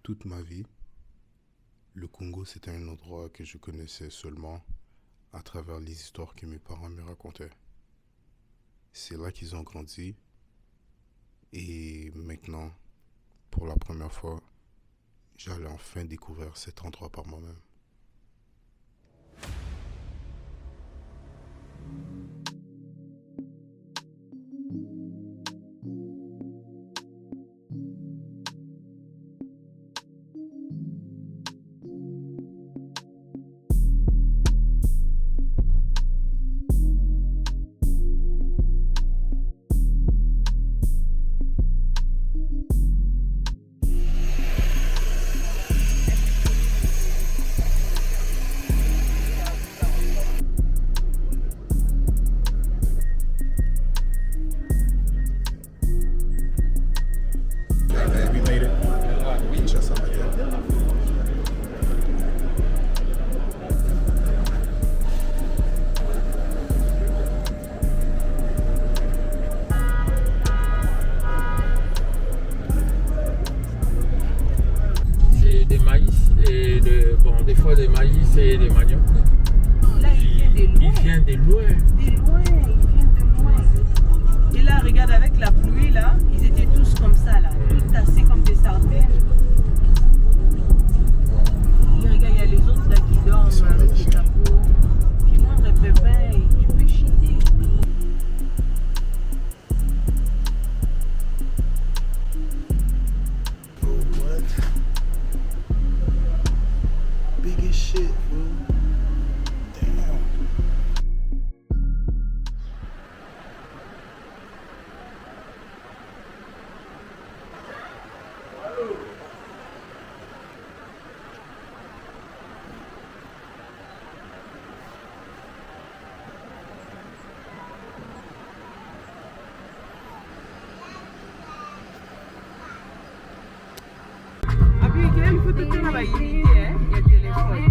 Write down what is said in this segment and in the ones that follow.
Toute ma vie, le Congo c'était un endroit que je connaissais seulement à travers les histoires que mes parents me racontaient. C'est là qu'ils ont grandi et maintenant, pour la première fois, j'allais enfin découvrir cet endroit par moi-même. We made it. Kinshasa, Madiane. C'est des maïs et des fois des maïs et des maniocs. Là, il vient de loin. Il vient de loin. De loin, il vient de loin. Et là, regarde, avec la pluie, là, ils étaient tous comme ça, là. Tout tassés comme des sardines. Et regarde, il y a les autres, là, qui dorment avec les capot. Puis moindre pépin, tu peux chiter. Bro, what? Big as shit, bro. Damn. Ah, puis, il faut tout le temps il y a téléphone.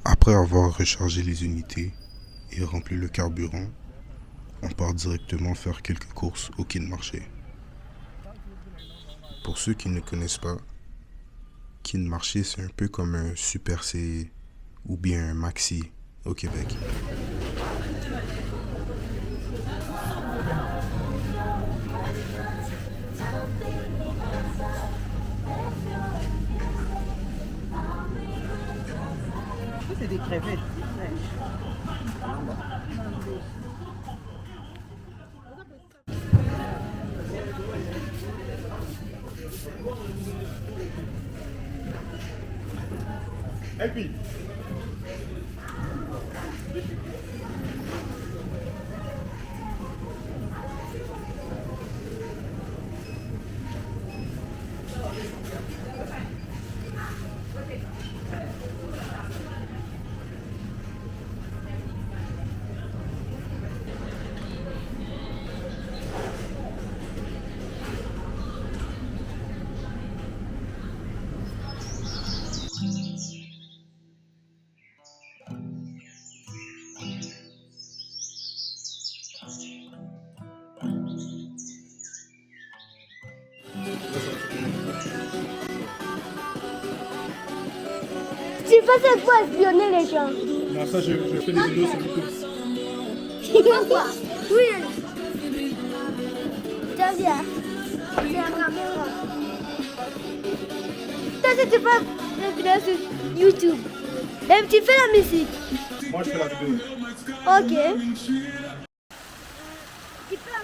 Après avoir rechargé les unités et rempli le carburant, on part directement faire quelques courses au Kin Marché. Pour ceux qui ne connaissent pas, Kin Marché c'est un peu comme un Super C ou bien un Maxi au Québec. Ça, c'est des crevettes fraîches. Et puis, Tu fais ça pour espionner les gens. non, ça, je fais des vidéos sur YouTube. Oui. Tiens, viens. C'est la caméra. Toi, si tu fais des vidéos sur YouTube, et tu fais la musique. Moi, je fais la vidéo. Ok. Tu peux.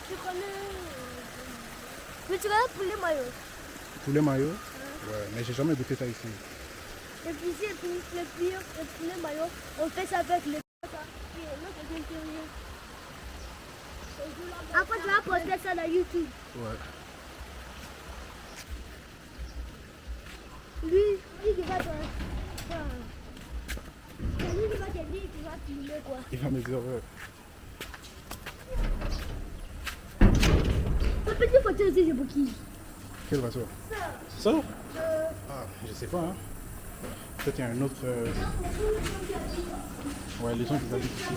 Tu connais. Mais tu connais pour les maillots. Poulet maillot? Ouais, mais j'ai jamais goûté ça ici. Et puis, si le poulet maillot, on fait ça avec le. Après, tu vas poster ça dans YouTube. Ouais. Lui qui va te... Lui, il va te dire, tu vas filmer quoi. Il va me dire, ouais. La petite voiture aussi, c'est pour qui? Quelle voiture? Ça? Ah, je sais pas, hein. Peut-être il y a un autre... Ouais, les gens qui habitent ici.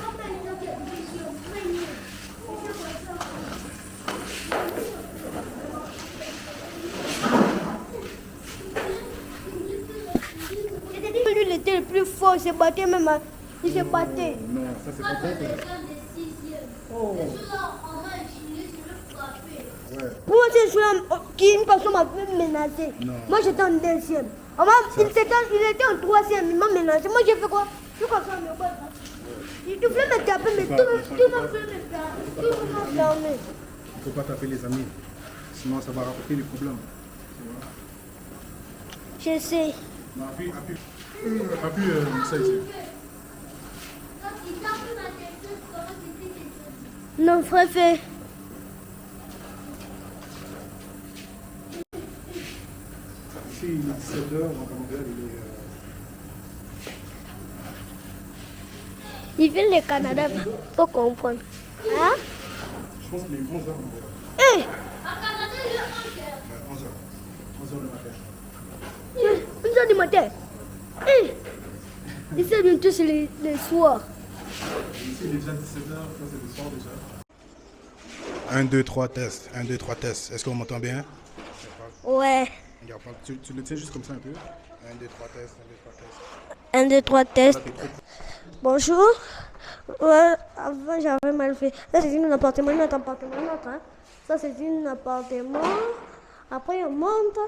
Lui, il était le plus fort, il se battait même. Il se battait. Non, ça c'est pas vrai. Oh. Ouais. Moi, c'est celui qui une personne m'a fait menacer. Non. Moi, j'étais en deuxième. Il était en troisième, il m'a menacé. Moi, j'ai fait quoi? Je suis comme ça, mais quoi? Tu voulais me taper, mais tout le monde voulait me taper. Tout le monde m'a fermé. Il ne faut pas taper les amis. Sinon, ça va rapporter des problèmes. Je sais. Non, appuie ça ici. Non, frère, fait. Ici, il est 17h, donc on dirait Il vient du Canada pour comprendre. Hein? je pense qu'il est 11h. Hé! 11h du matin. 1h du matin. Hé! Ici, bientôt, c'est le soir. Ici, il est déjà 17h, ça c'est le soir déjà. 1, 2, 3, test. 1, 2, 3, test. Est-ce qu'on m'entend bien? Ouais. Regarde, tu le tiens juste comme ça un peu. 1, 2, 3, test. 1, 2, 3, test. Là, t'es trop... Bonjour. Ouais, avant j'avais mal fait. Ça c'est un appartement, notre appartement, notre. Hein. Ça c'est un appartement. Après on monte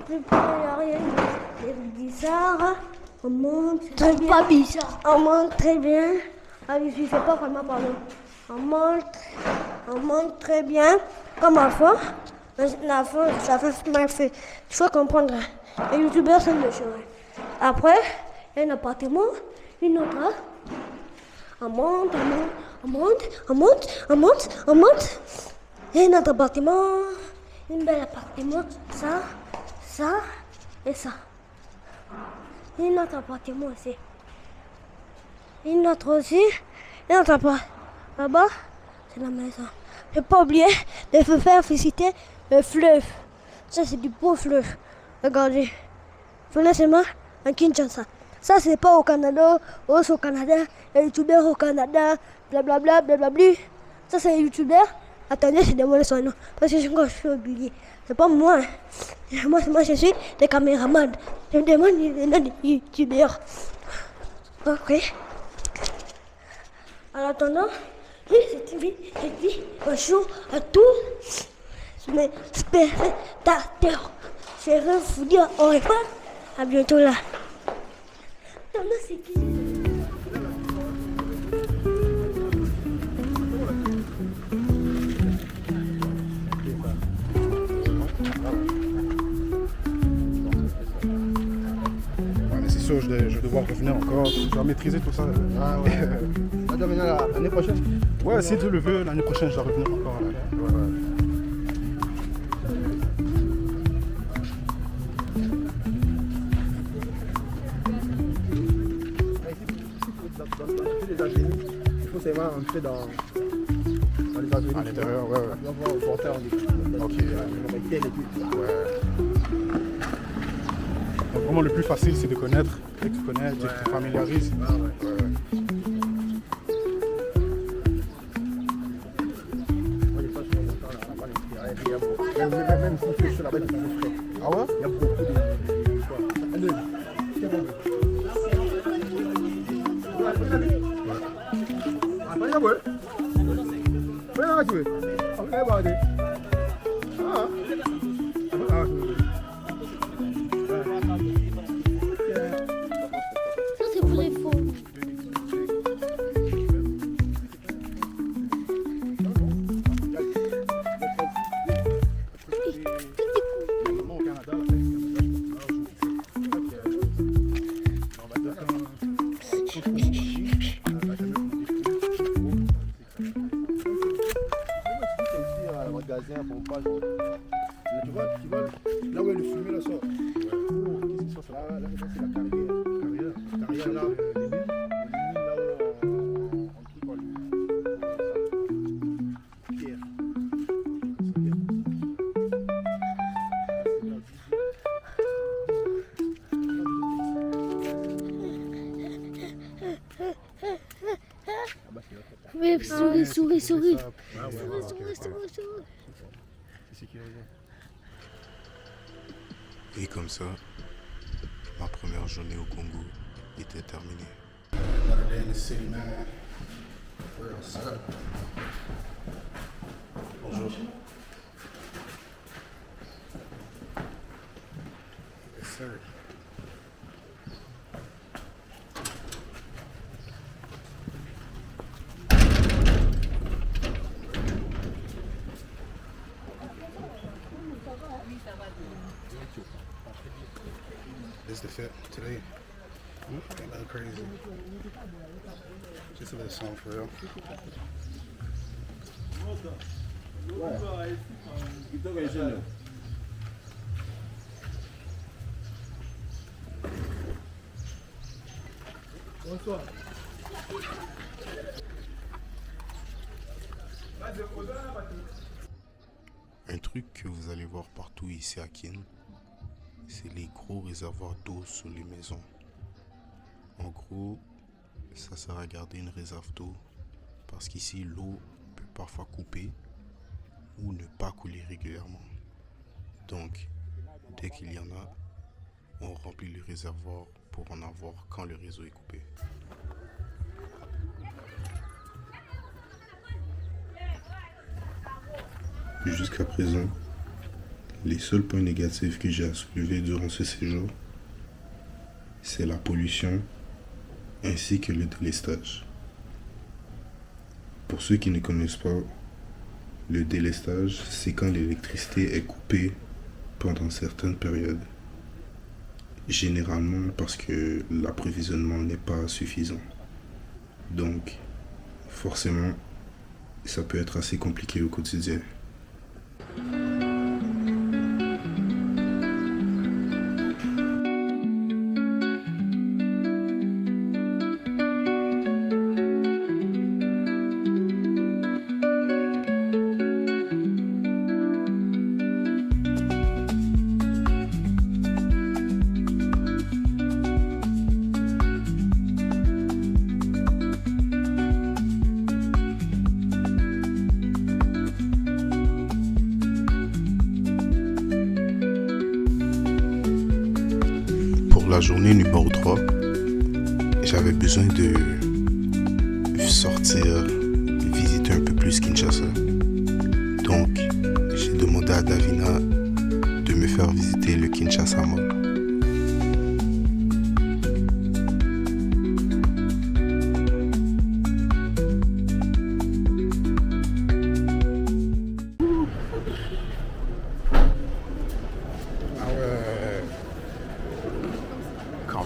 plus près, il n'y a rien de bizarre. On monte très bien. Pas bizarre. On monte très bien. Ah, je ne sais pas vraiment parler. On monte très bien. Comme enfant. L'enfant, ça fait mal fait. Il faut comprendre. Les youtubeurs sont méchants. Après, il y a un appartement, une autre. On monte. Il y a un autre appartement, un bel appartement, ça et ça. Il y a un autre appartement aussi. Une autre aussi, et un autre appartement. Là-bas, c'est la maison. Je n'ai pas oublié de faire visiter le fleuve. Ça, c'est du beau fleuve. Regardez. Venez seulement à Kinshasa. Ça, c'est pas au Canada, au Canada, les youtubeurs au Canada, blablabla, blablabla. Ça, c'est les youtubeurs. Attendez, c'est demandé son nom. Parce que je suis oublié. C'est pas moi. Moi, je suis des caméramans. Je me demande les noms des youtubeurs. Ok. En attendant, je dis bonjour à tous mes spectateurs. Je veux vous dire au revoir. À bientôt là. Non, c'est qui? Ouais, mais c'est sûr, je vais devoir revenir encore. Je dois maîtriser tout ça. Ah ouais. Ça doit venir l'année prochaine? Ouais, si Dieu le veut, l'année prochaine, je dois revenir encore. Là. Ouais. Il faut seulement entrer dans les ateliers. À l'intérieur, ouais. On va voir au porteur en équipe. Ok. Ouais. Donc, vraiment, le plus facile, c'est de connaître. Dès que tu connais, tu te familiarises. Ouais. Moi, je pense qu'on va l'inspirer. Même si c'est sur la bête, c'est frais. Ah ouais? Il y a beaucoup de fois. Ça, c'est pour les faux. Tu vois, là où il y a le fumier, là, ça. Là, c'est la carrière. Mais souris. Souris. Ah ouais, voilà, ok, Souris. c'est sécurisé. Et comme ça, ma première journée au Congo était terminée. Another day in the city, man. What's up? Bonjour. Yes, sir. This the fit today. Ain't nothing crazy. Just a little something for real. Un truc que vous allez voir partout ici à Kin, c'est les gros réservoirs d'eau sur les maisons. En gros, ça sert à garder une réserve d'eau parce qu'ici l'eau peut parfois couper ou ne pas couler régulièrement. Donc, dès qu'il y en a, on remplit le réservoir pour en avoir quand le réseau est coupé. Jusqu'à présent, les seuls points négatifs que j'ai à soulever durant ce séjour, c'est la pollution ainsi que le délestage. Pour ceux qui ne connaissent pas, le délestage, c'est quand l'électricité est coupée pendant certaines périodes. Généralement parce que l'approvisionnement n'est pas suffisant. Donc, forcément, ça peut être assez compliqué au quotidien. La journée numéro 3, j'avais besoin de sortir, visiter un peu plus Kinshasa. Donc, j'ai demandé à Davina de me faire visiter le Kinshasa Mall.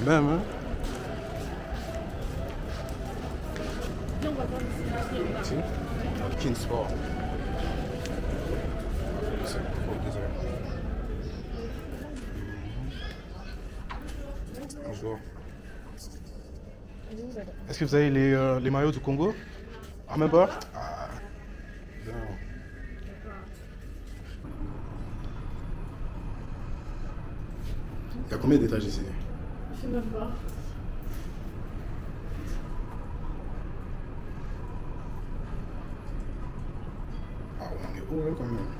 Même, hein? Si? Kin Sport. Bonjour. Est-ce que vous avez les maillots du Congo? Ah, même pas? Ah, non. Il y a combien d'étages ici? Je sais même pas. Ah, on est haut là quand même.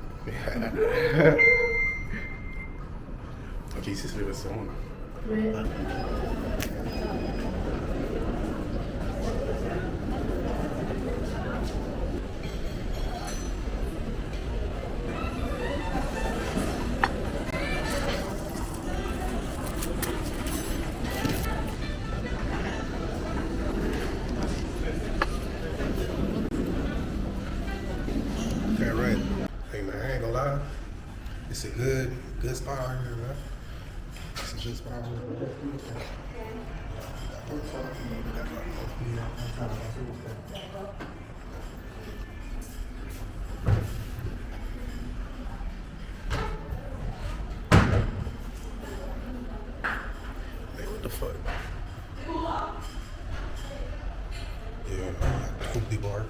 Ok, ici c'est le restaurant là. Ouais. Okay, right. Hey man, I ain't gonna lie. It's a good spot out here, man. It's a good spot out here. Hey, what the fuck? Yeah, Coupe des Bar.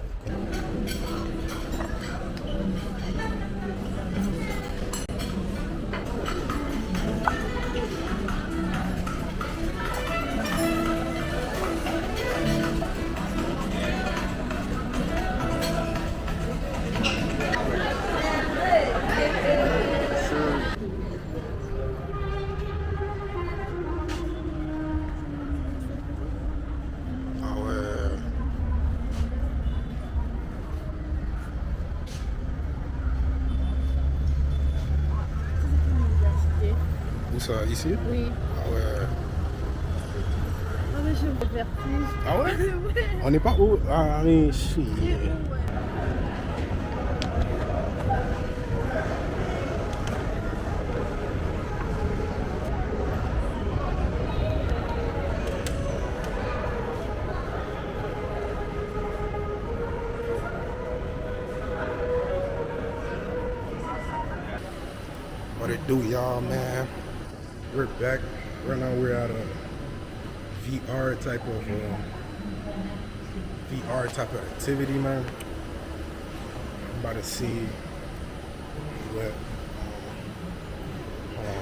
Ça, ici? Oui. Ah ouais. Ah mais je me vertige. Ah ouais? Ouais. On n'est pas où? Ah, mais shit. What it do, y'all, man? We're back. Right now we're at a VR type of activity, man. I'm about to see what. Hold on.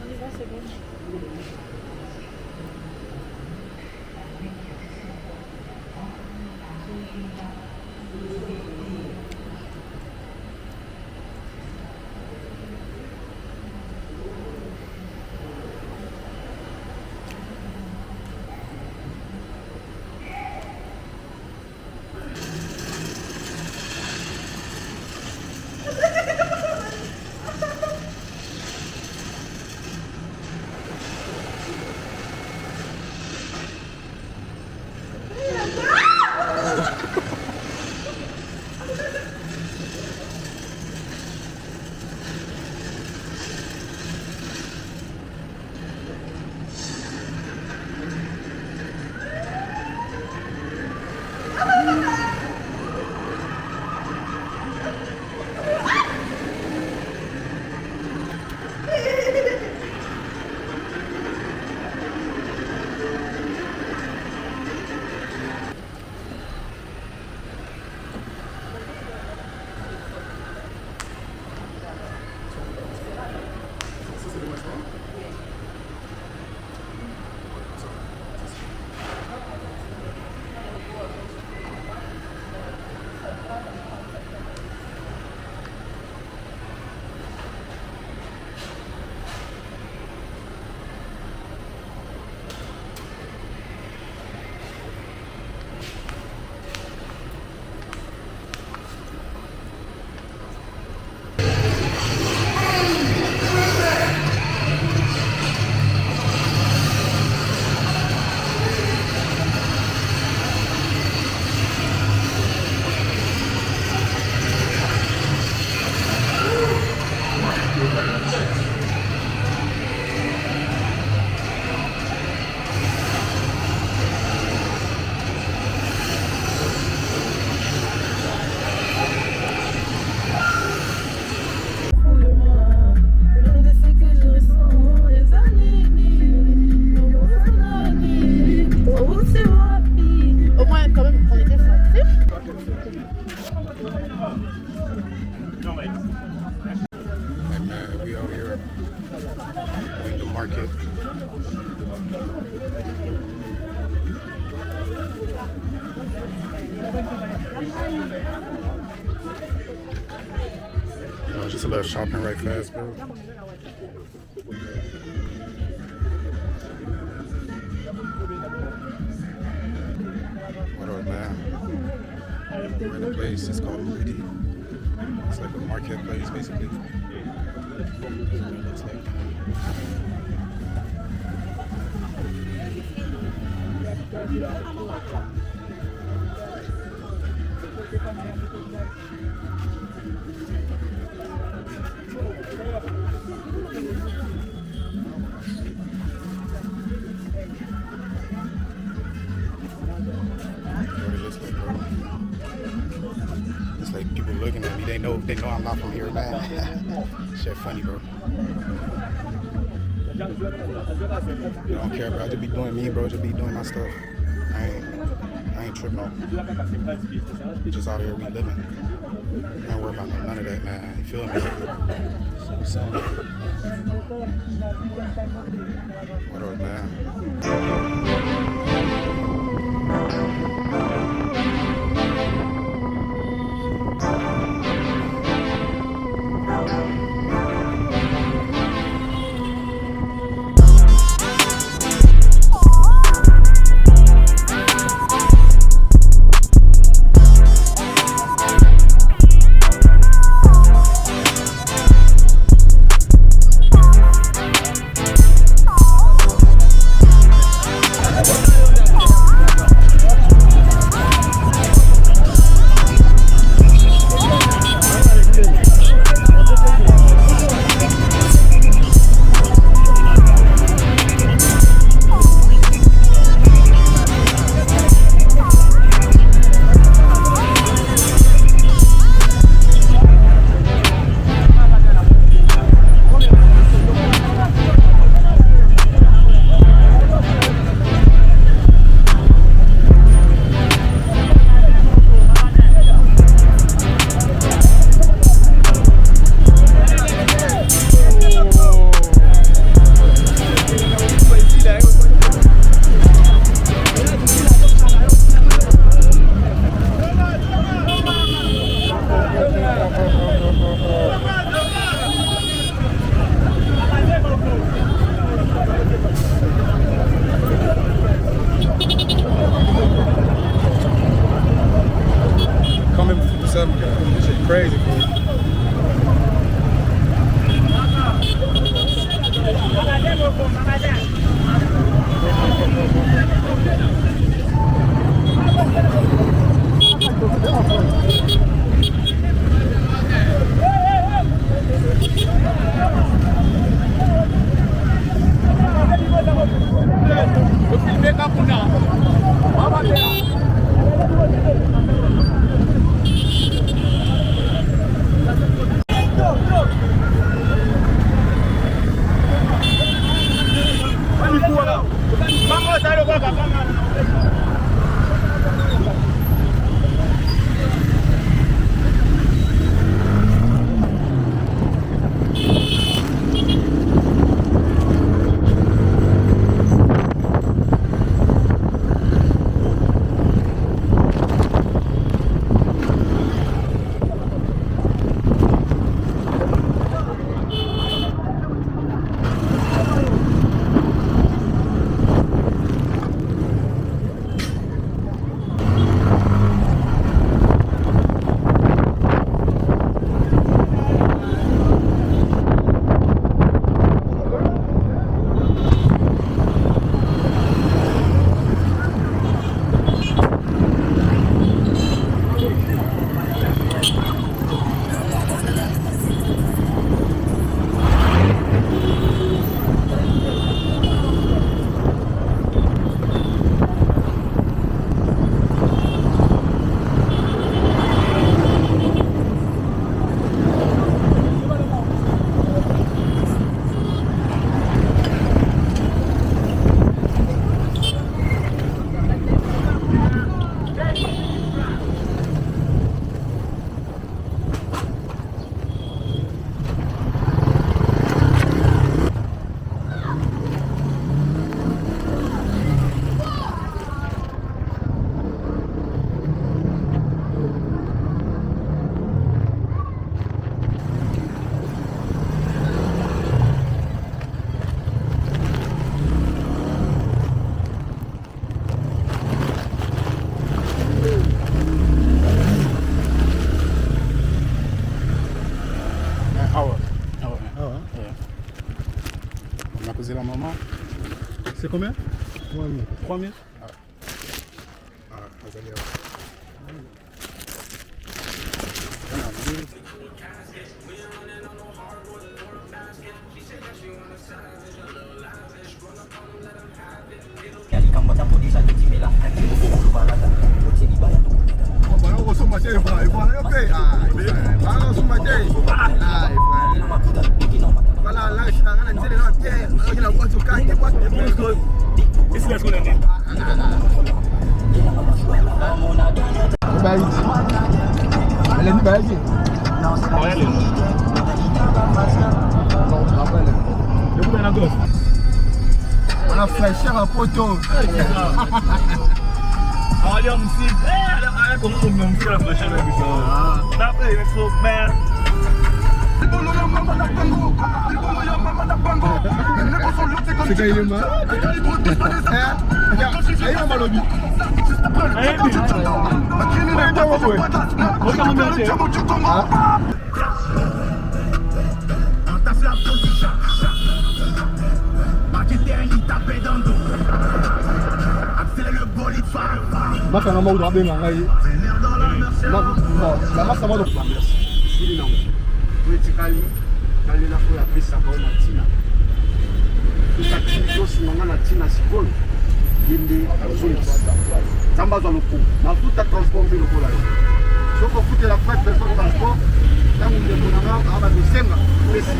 On y va, c'est bon. Au moins, quand même, on était sortis. And man, we out here in the market. Just a little shopping right fast, bro. What up, man? We're in a place, it's called Moody. It's like a marketplace, basically. That's what it looks like. It's like people looking at me. They know I'm not from here, man. Shit funny, bro. I don't care, bro. I just be doing me, bro. Just be doing my stuff. I ain't tripping on. Just out here, we living. I ain't worried about none of that, man. You feel me? So, what up, man? m'a causé la maman. C'est combien? 3000. 3000? On a fraîcheur à poteau. C'est quand il est mal. Mas kana mau doa bema ngai. La massa modo. Sili não. Politically, kali na kwa pesa kwa na Tina. Tutakizo simanga na Tina sikolo. Yindi azuni. Samba za luku. Mafuta transport bilo kola. Soko futa la fête de transport. Tangu ndio kuna aba nisenga pesa.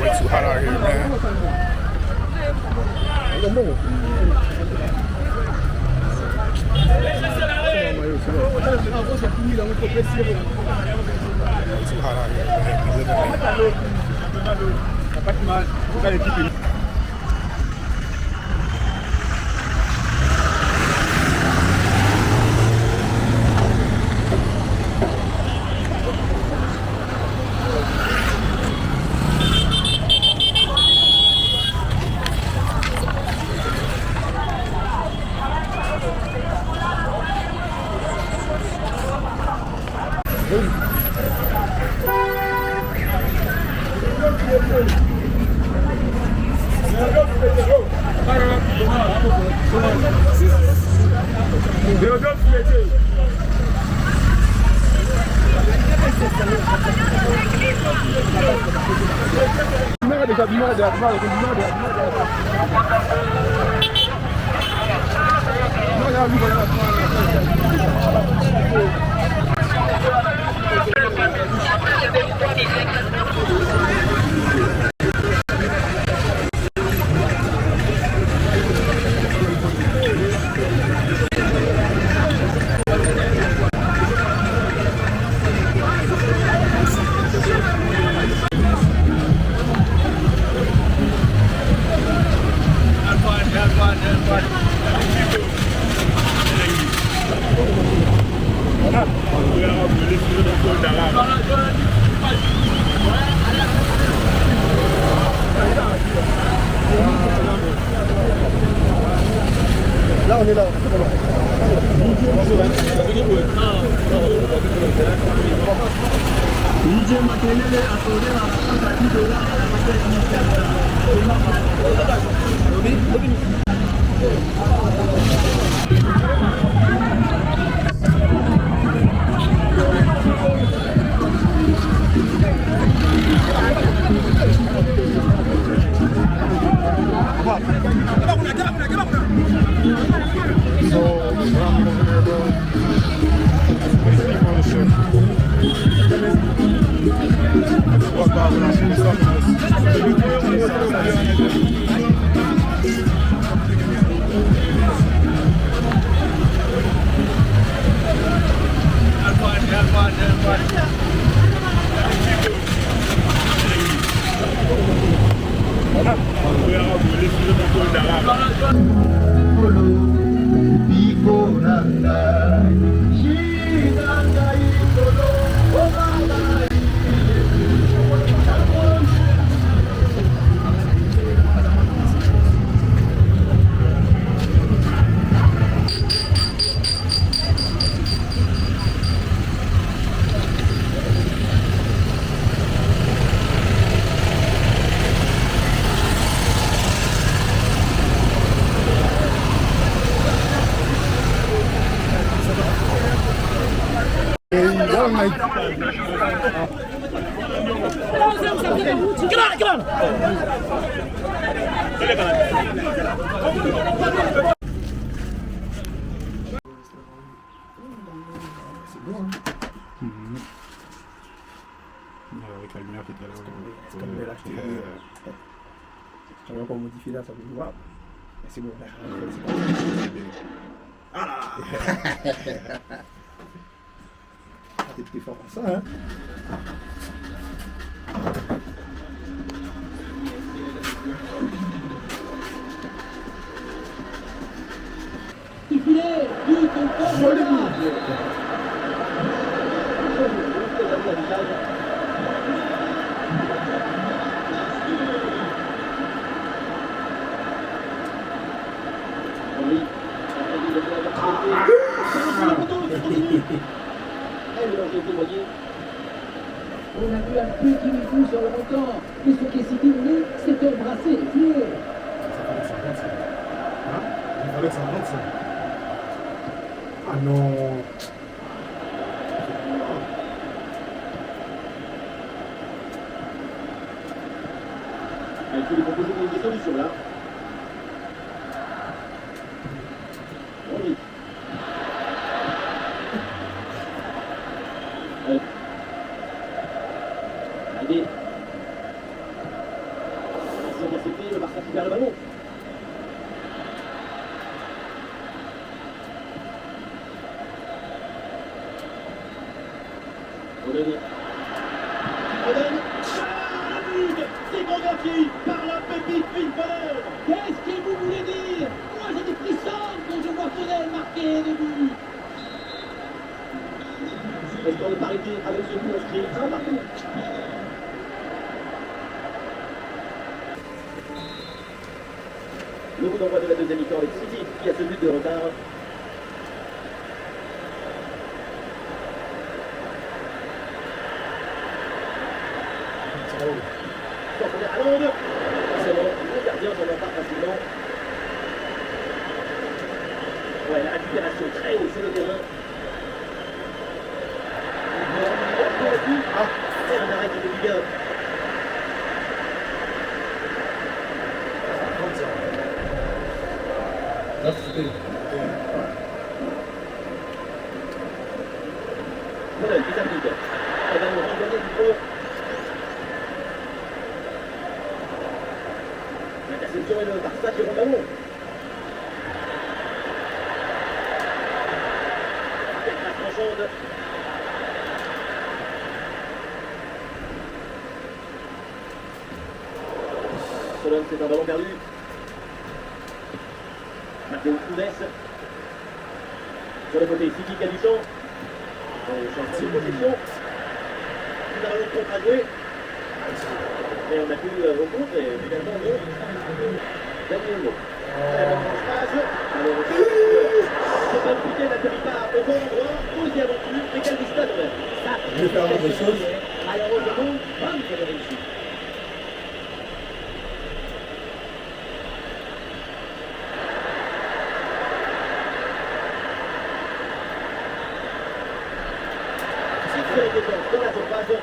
It's too hot out here, man. It's too hot out here, man. We live in it. Là on est là. DJ Avec la lumière qui était là. C'est comme de l'acheter. J'avais encore modifié là, ça peut voir. Mais c'est bon, là, t'es fort pour ça, hein? On a vu un petit coup sur le montant, mais ce qui est si déroulé, c'est embrasser les pieds. Il fallait que ça rentre, ça. Ah non. Il faut lui proposer des solutions là. Oui. Allez. C'est intercepté, le Barça qui perd le ballon. Odon. C'est converti par la petite Villepeur. Qu'est-ce que vous voulez dire? Moi j'ai des frissons quand je vois Foden marquer des buts. Restons de parité avec ce but inscrit un partout. Le coup d'envoi de la deuxième mi-temps avec City qui a ce but de retard. Sans première à l'onde. C'est bon, le gardien s'en va pas facilement. Ouais, la récupération très haut sur le terrain. C'est un arrêt qui fait du bien. Voilà, qui s'applique. Le ballon renvoyé du fond. L'interception et le Barça qui rend le ballon. Belle passe tranchante. Solon, c'est un ballon perdu. Matteo Kounès. Sur le côté, Siki qui a du champ. Changement de position. Un ballon de contre à jouer. Et on a pu au contre et finalement non. Daniel. Très bonne passe. Malheureusement, c'est pas compliqué, n'atterrit pas au bon endroit. Osez aventure, mais quel stade même. Ça, Je vais faire autre chose. malheureusement, bonne fois de réussite. Sur les défenses, dans la surface.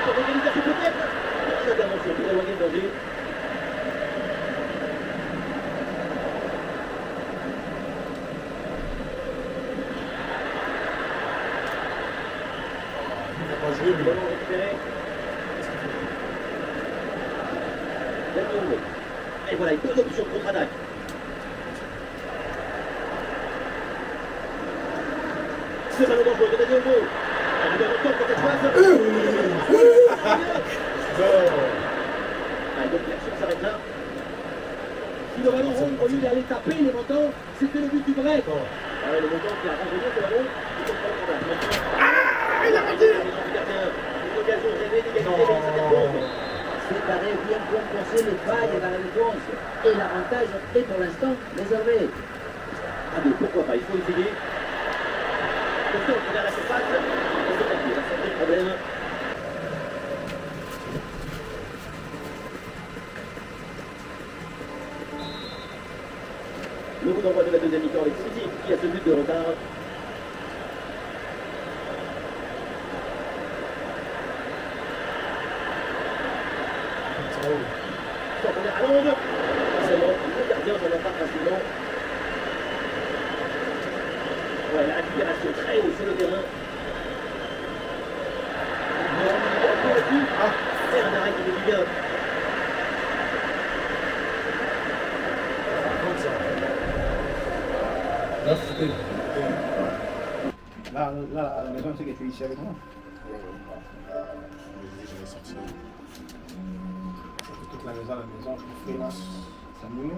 Pour l'organisation peut-être. Une intervention pour éloigner le danger. Le ballon récupéré. Daniel. Et voilà, une bonne option de contre-attaque. Ce ballon dangereux de Daniel Mo. Un numéro de temps pour cette phase. Allez, donc l'action s'arrête là. Si le ballon rentre au lieu d'aller taper les montants, c'était le but du break. Le montant qui a renvoyé ce ballon, il comprend le problème. Il a raté. Une occasion rêvée d'égalité dans sa défense. C'est à bien compenser les failles dans la défense. Et l'avantage est pour l'instant réservé. Ah mais pourquoi pas, il faut essayer. Attention, on regarde la surface. Et c'est parti, c'est un problème. Le coup d'envoi de la deuxième mi-temps avec City qui a ce but de retard. secondes. C'est bon, le gardien, ça va pas facilement. Ouais, la récupération très haut sur le terrain. Ah, c'est un arrêt qui fait du bien. Là, à la maison, c'est que tu es ici avec moi. Je vais sortir. Toute la maison, je fais là. Ça me met.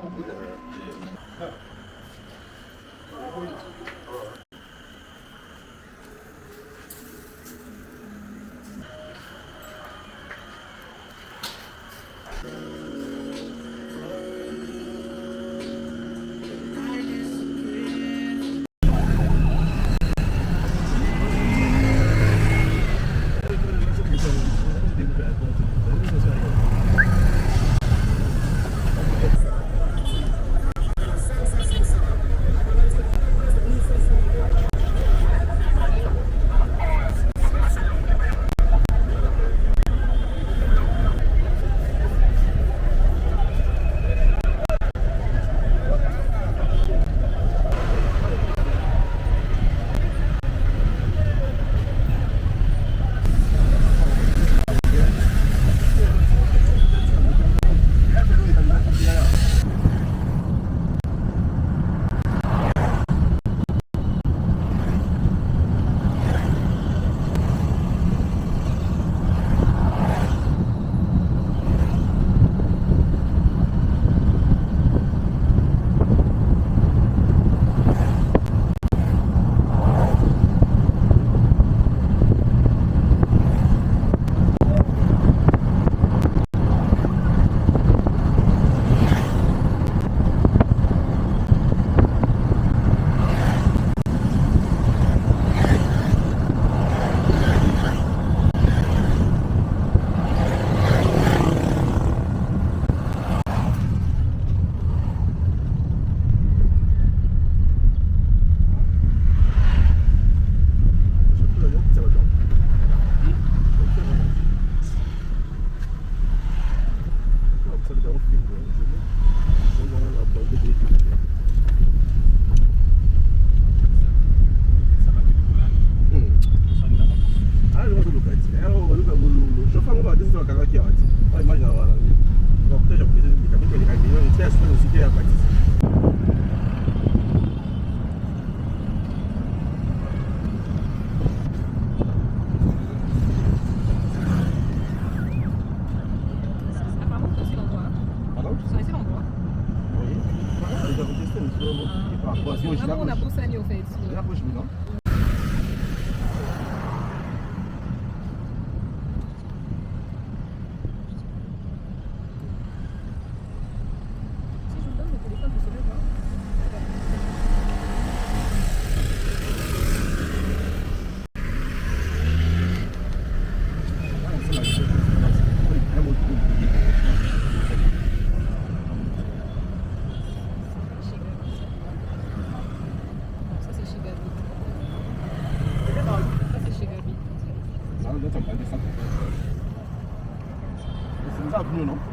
On a poussé au fait.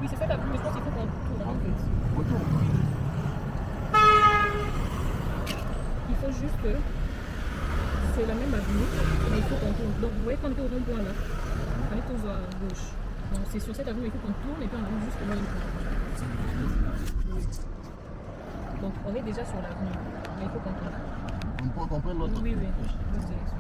Oui, c'est ça l'avenue, mais je pense qu'il faut qu'on tourne en fait. Il faut juste que c'est la même avenue, mais il faut qu'on tourne. Donc vous voyez quand on est au rond-point là, on est tous à gauche. Donc c'est sur cette avenue, il faut qu'on tourne et puis on arrive juste au même point. Donc on est déjà sur l'avenue, mais il faut qu'on tourne. On peut comprendre l'autre. Oui, l'autre direction.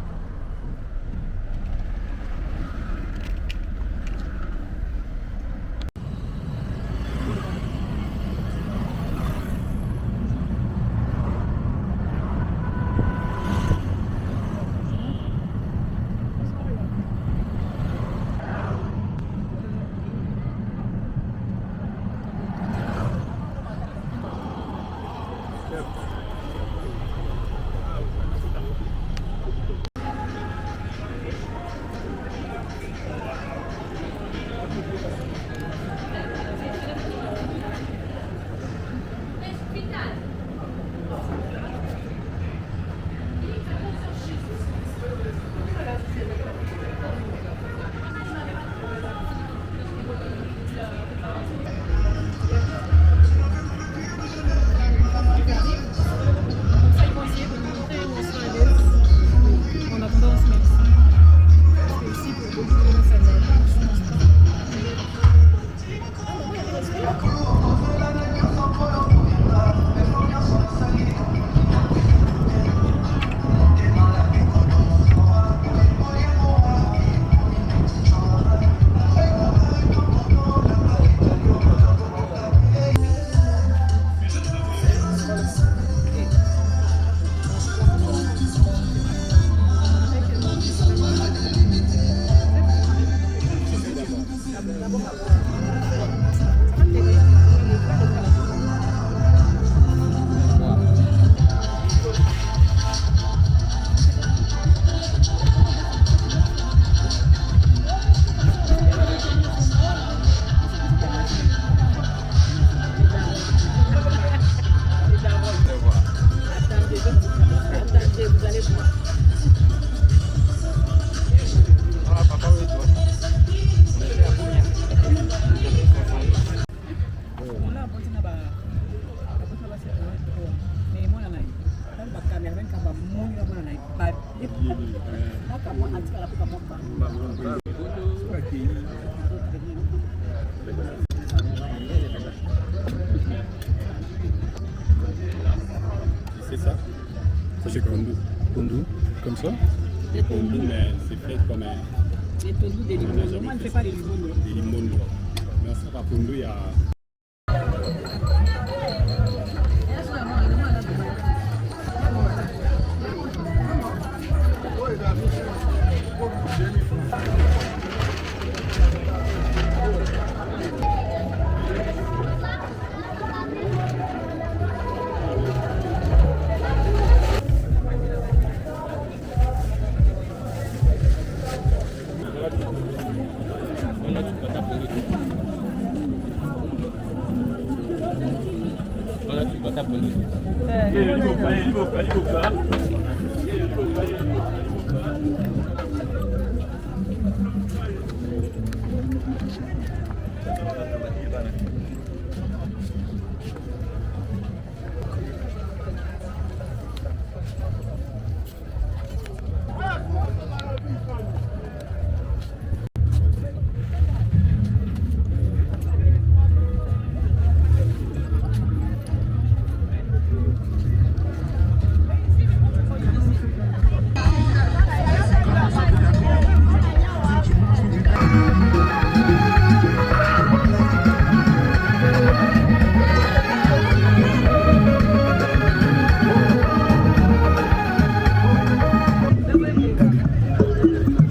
C'est ça. Ça c'est Pondu, comme ça. Les Pondu, mais c'est fait comme un... Les Pondu des limones. Moi, je ne fais pas les limones. Des limones. Mais ça, par Pondu, il y a...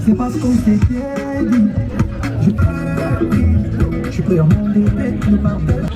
C'est parce qu'on s'était dit. Je suis prêt à m'endetter, nous pardonner.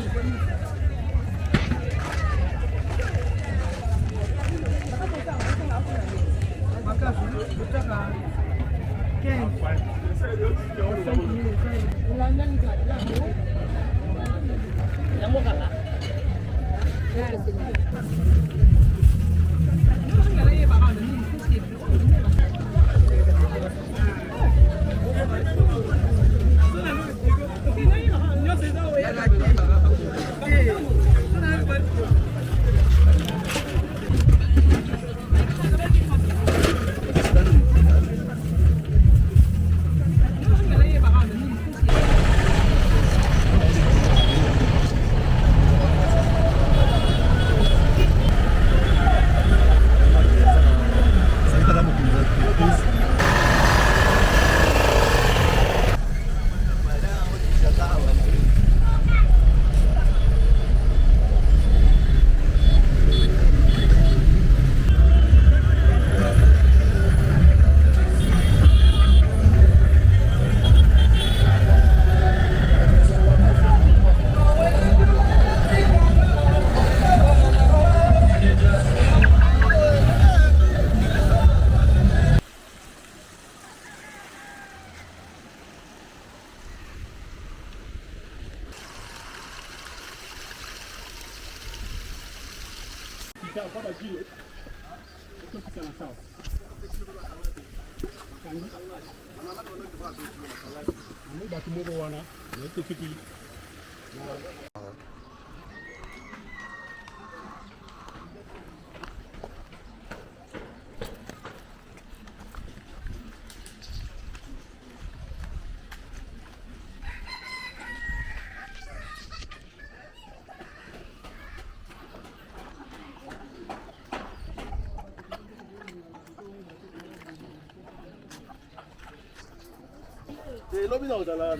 Lobi na udala.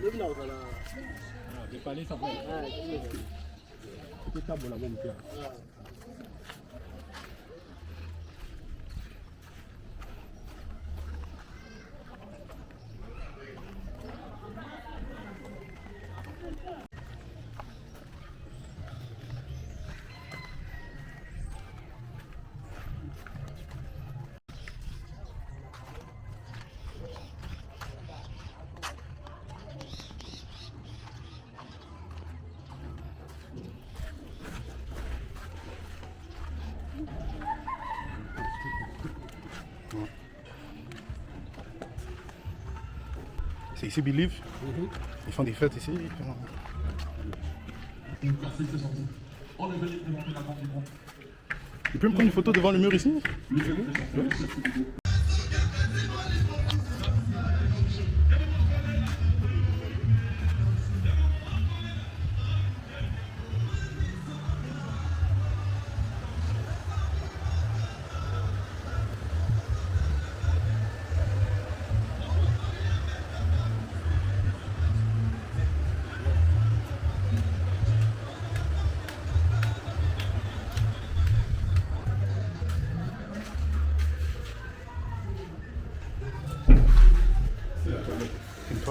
Lobi na udala. De parler ça va. C'est ça bon la bonne pierre. C'est ici Believe. Ils font des fêtes ici. Il peut me prendre une photo devant le mur ici? Oui.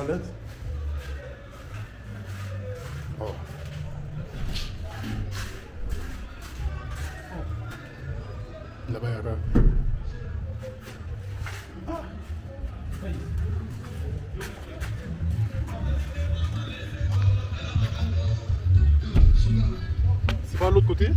toilettes? Oh. Là-bas, il y a quoi? C'est pas à l'autre côté?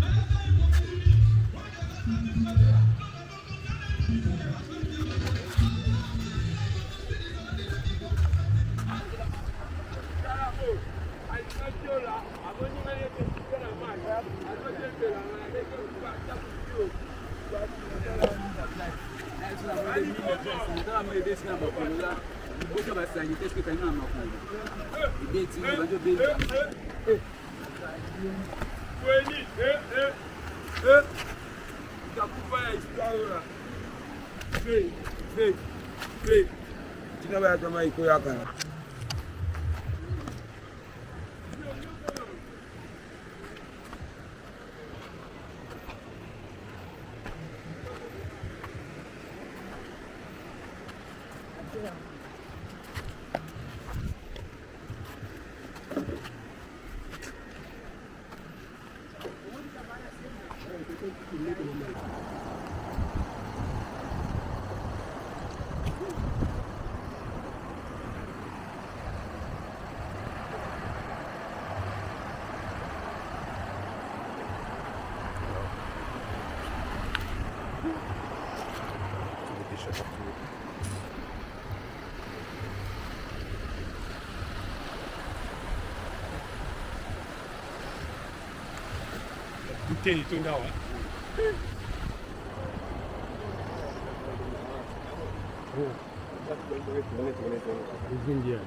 Bouteille tout là, ouais. Les Indiens.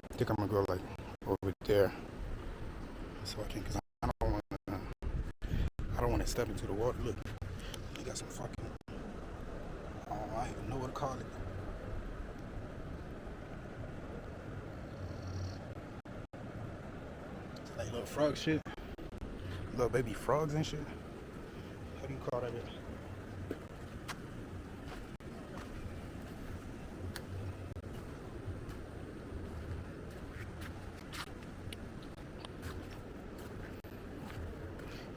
I think I'm gonna go like over there so I can, cause I don't want to step into the water. Look, you got some fucking, I don't even know what to call it. It's like little frog shit, little baby frogs and shit. How do you call that?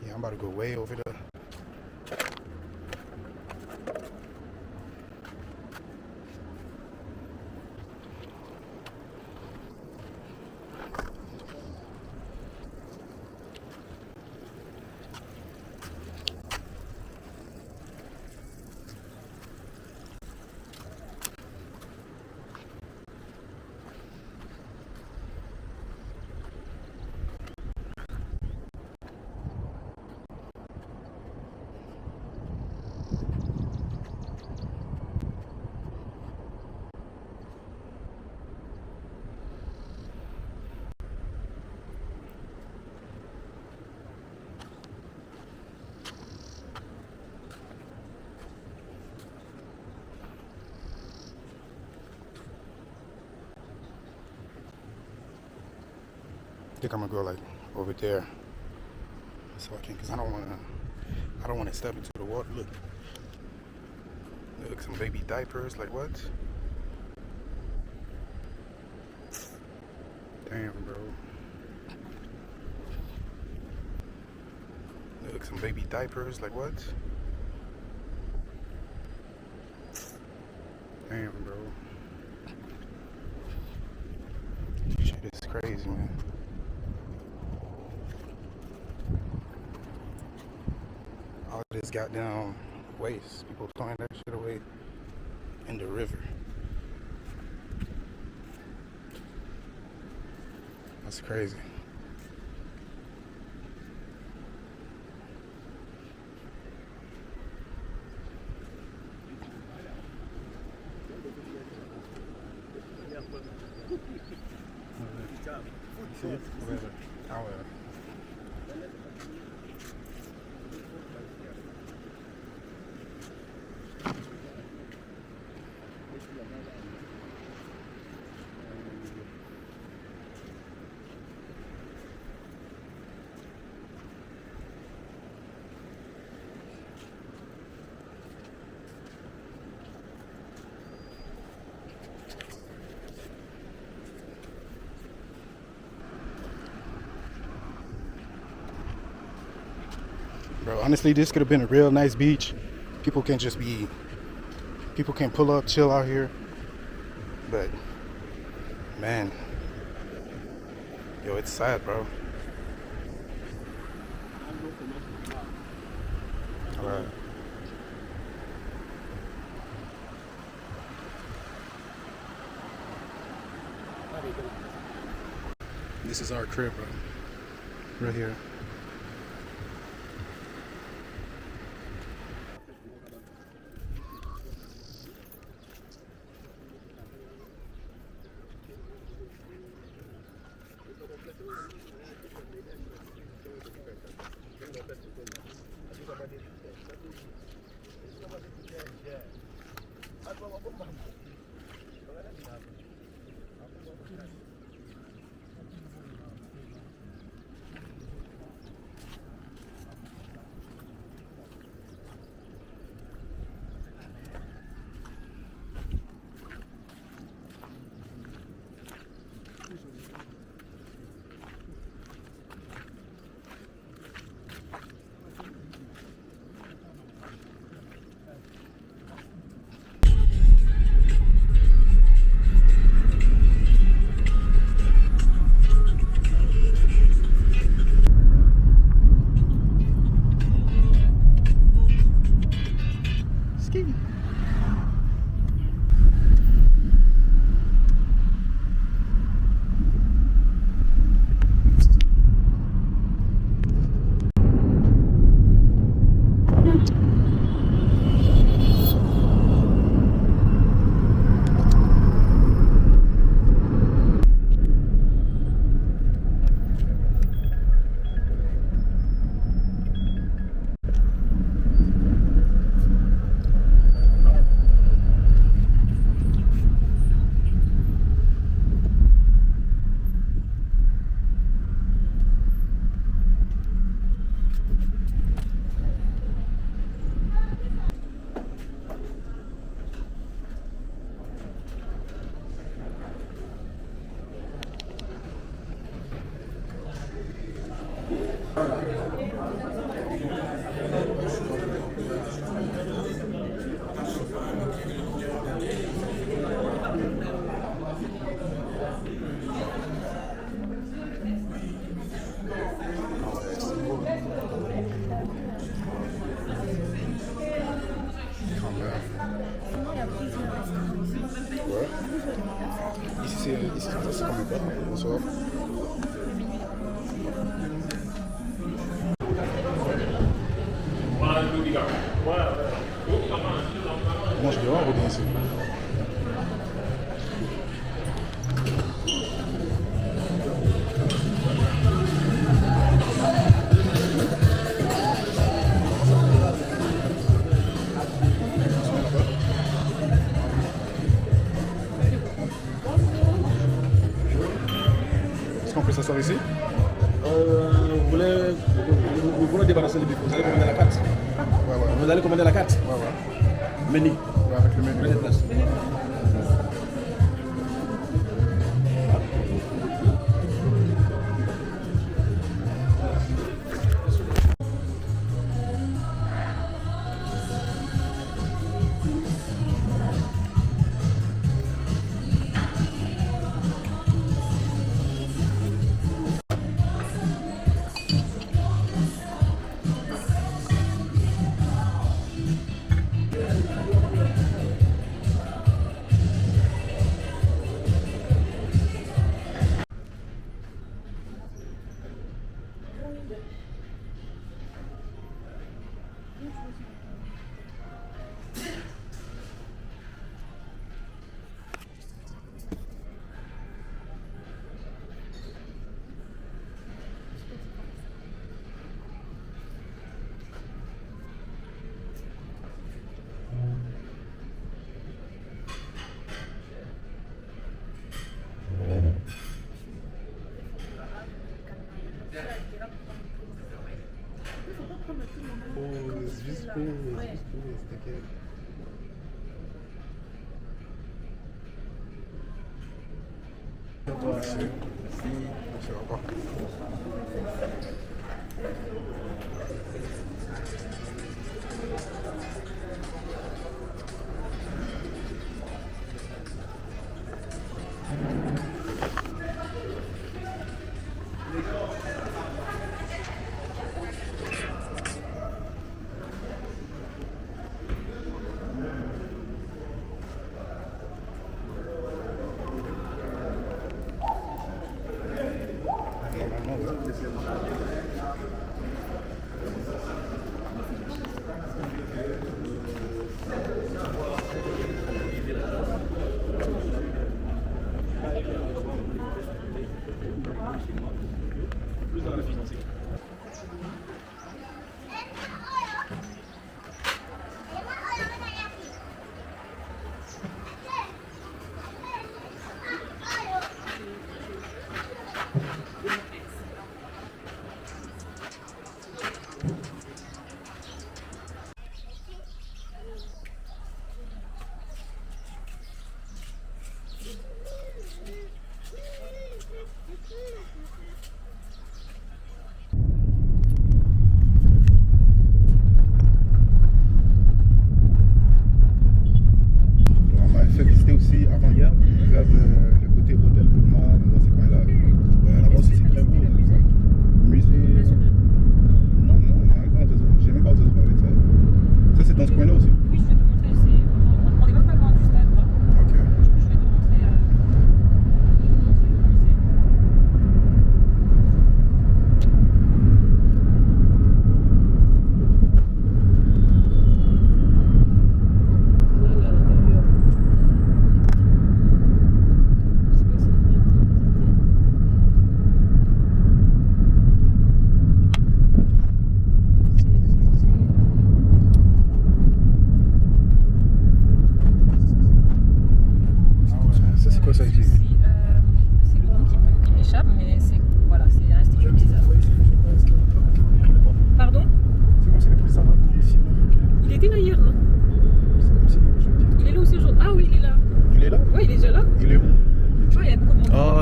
Yeah, I'm about to go way over there. I think I'm gonna go like over there so I can, cause I don't want to step into the water. Look, some baby diapers. Like what? Damn, bro. Look, some baby diapers. Like what? Damn, bro. Shit is crazy, man. just goddamn waste. People throwing that shit away in the river. That's crazy. Bro, honestly, this could have been a real nice beach. People can pull up, chill out here. But, man, yo, it's sad, bro. All right. This is our crib, bro. Right here. Ici, c'est comme ça. Bonsoir. Mange dehors ou bien ici? Est-ce qu'on peut s'asseoir ici? Vous voulez débarrasser le buffet, vous allez commander la carte. Ouais, ouais. Vous allez commander la carte. Ouais, ouais. Menu. Ouais, avec le menu. Prenez place. t'inquiète. Merci. Merci, au revoir.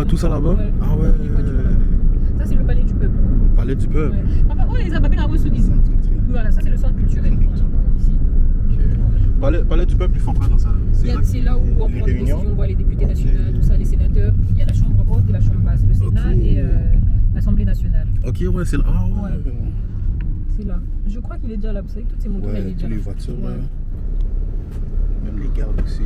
Tout ça là-bas? Ouais. Ah ouais. Ça, c'est le palais du peuple. Palais du peuple? Ouais. Papa, oh, les Ababés se disent. Voilà, ça, c'est le centre culturel. Ici. Okay. Palais du peuple, ils font quoi dans ça? C'est là où on prend des décisions, on voit les députés nationaux, tout ça, les sénateurs. Il y a la chambre haute et la chambre basse, le Sénat et l'Assemblée nationale. Ok, ouais, c'est là. Ah ouais. C'est là. Je crois qu'il est déjà là. Vous savez, toutes ces motos, il est déjà là. Les voitures, là. Même les gardes aussi.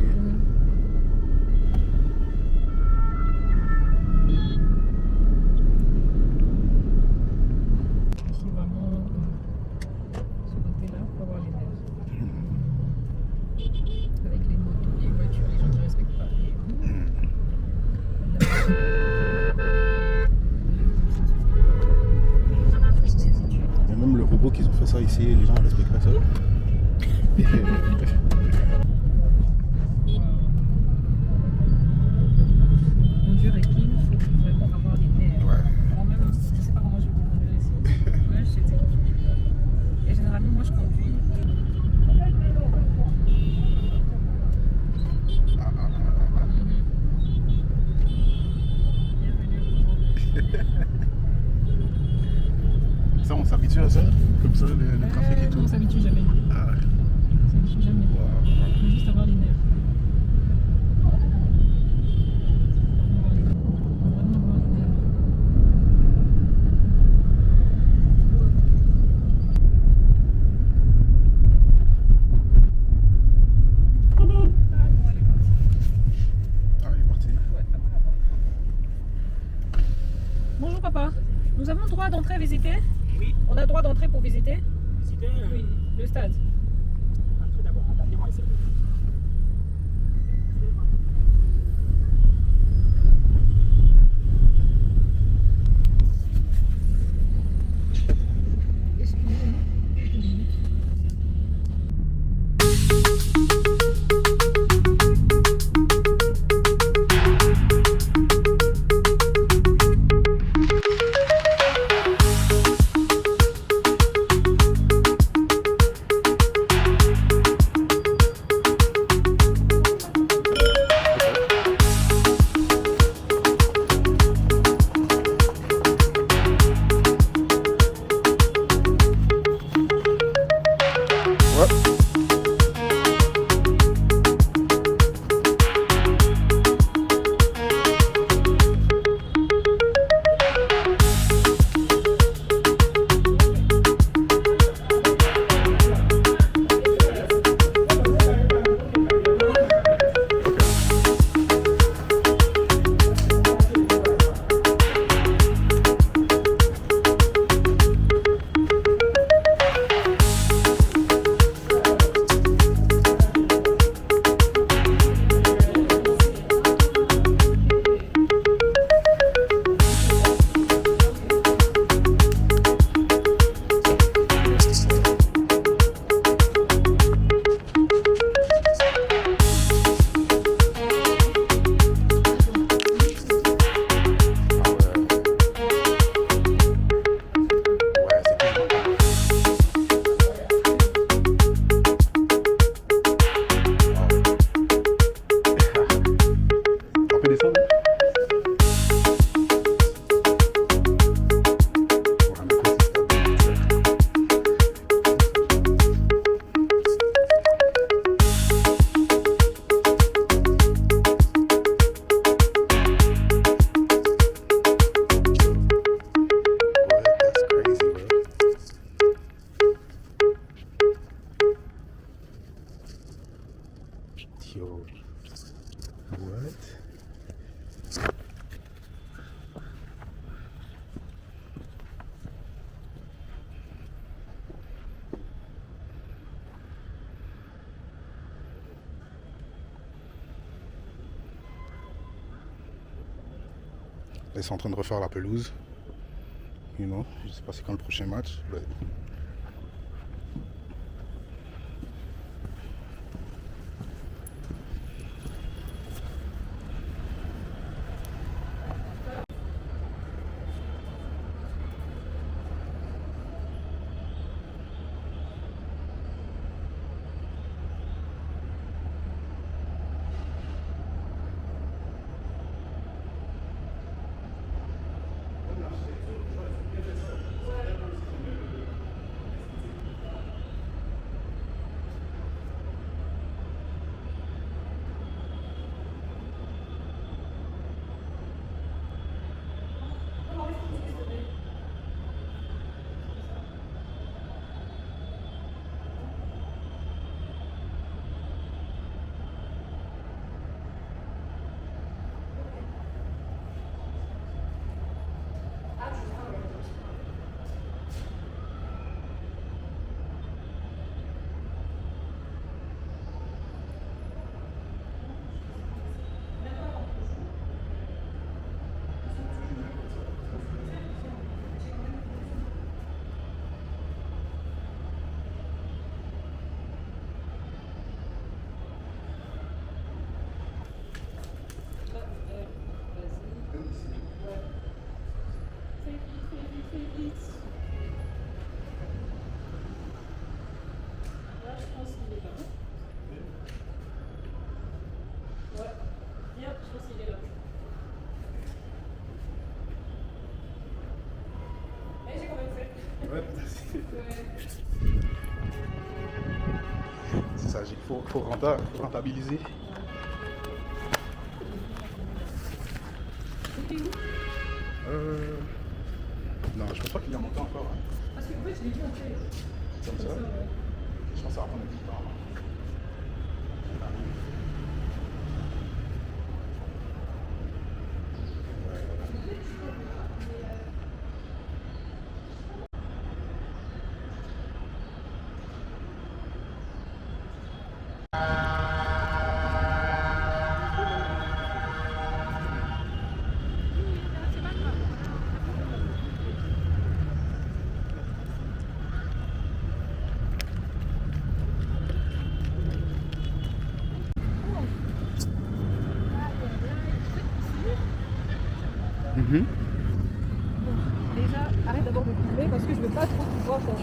Qu'ils ont fait ça ici, les gens respectent pas ça. Mon Dieu, Rekin, il faut vraiment avoir des nerfs. Ouais. Moi-même, je sais pas comment je vais conduire ici. Ouais, je sais. Et généralement, moi, je conduis. Ça, on s'habitue à ça? Comme ça, le trafic et tout? On s'habitue jamais. Ah ouais. On s'habitue jamais. Il faut juste avoir les nerfs. Bonjour papa, nous avons le droit d'entrer à visiter? Oui. On a le droit d'entrer pour visiter? Visiter? Oui, le stade. Entrez d'abord, attendez-moi ici. descendre. Yo, what? Ils sont en train de refaire la pelouse. You know, je sais pas c'est quand le prochain match. But... C'est ça, il faut rentabiliser. Non, je pense pas qu'il y en a monté encore. Hein. Parce qu'en fait, je l'ai dit en fait. Comme ça. Je pense que ça va prendre du temps. Bon, déjà, arrête d'abord de filmer parce que je veux pas trop pouvoir faire.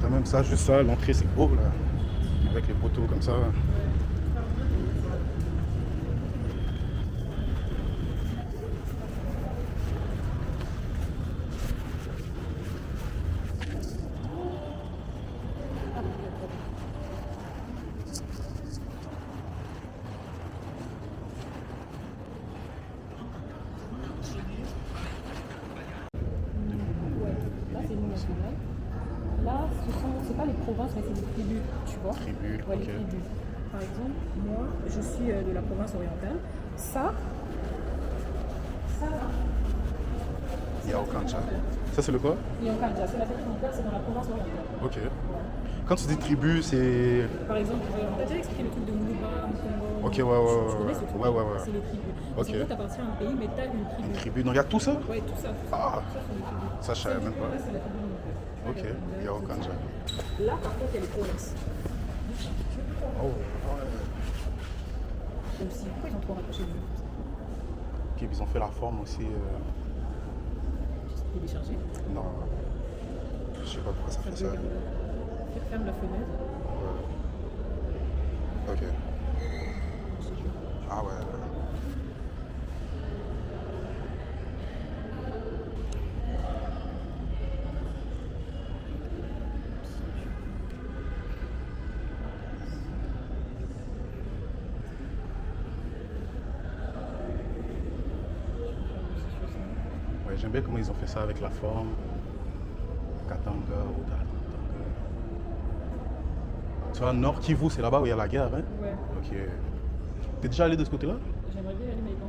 C'est même ça, juste ça, l'entrée c'est beau là. Avec les poteaux comme ça. Là, c'est pas les provinces, mais c'est les tribus, tu vois. Tribus, ouais, ok. les tribus. Par exemple, moi, je suis de la province orientale. Ça là, Yaokancha. Ça c'est le quoi? Yaokancha, c'est la fête militaire, c'est dans la province orientale. Ok. Quand tu dis tribu, c'est... Par exemple, on t'a déjà expliqué le truc de Mouba, Mukongo. Ok, Tu connais ce truc? ouais. C'est les tribus. Ok. Parce qu'en fait, t'appartiens à un pays, mais t'as une tribu. Une tribu, non, il y a tout ça? Ouais, tout ça. Ah, Ça, c'est les tribus. ça je savais même pas. Là, c'est la tribu militaire. Ok, Yaokancha. Là, par contre, il y a les provinces. Oh, Aussi, pourquoi ils ont trop rapproché de nous? ok, ils ont fait la forme aussi. Télécharger. Non, je sais pas pourquoi ça fait ça. Ferme la fenêtre. Ouais. Ok. Ah ouais. Ouais, j'aime bien comment ils ont fait ça avec la forme. Katanga ou Katanga. Tu vois, Nord Kivu, c'est là-bas où il y a la guerre, hein? Ouais. Ok. T'es déjà allé de ce côté-là? J'aimerais bien y aller, mais bon,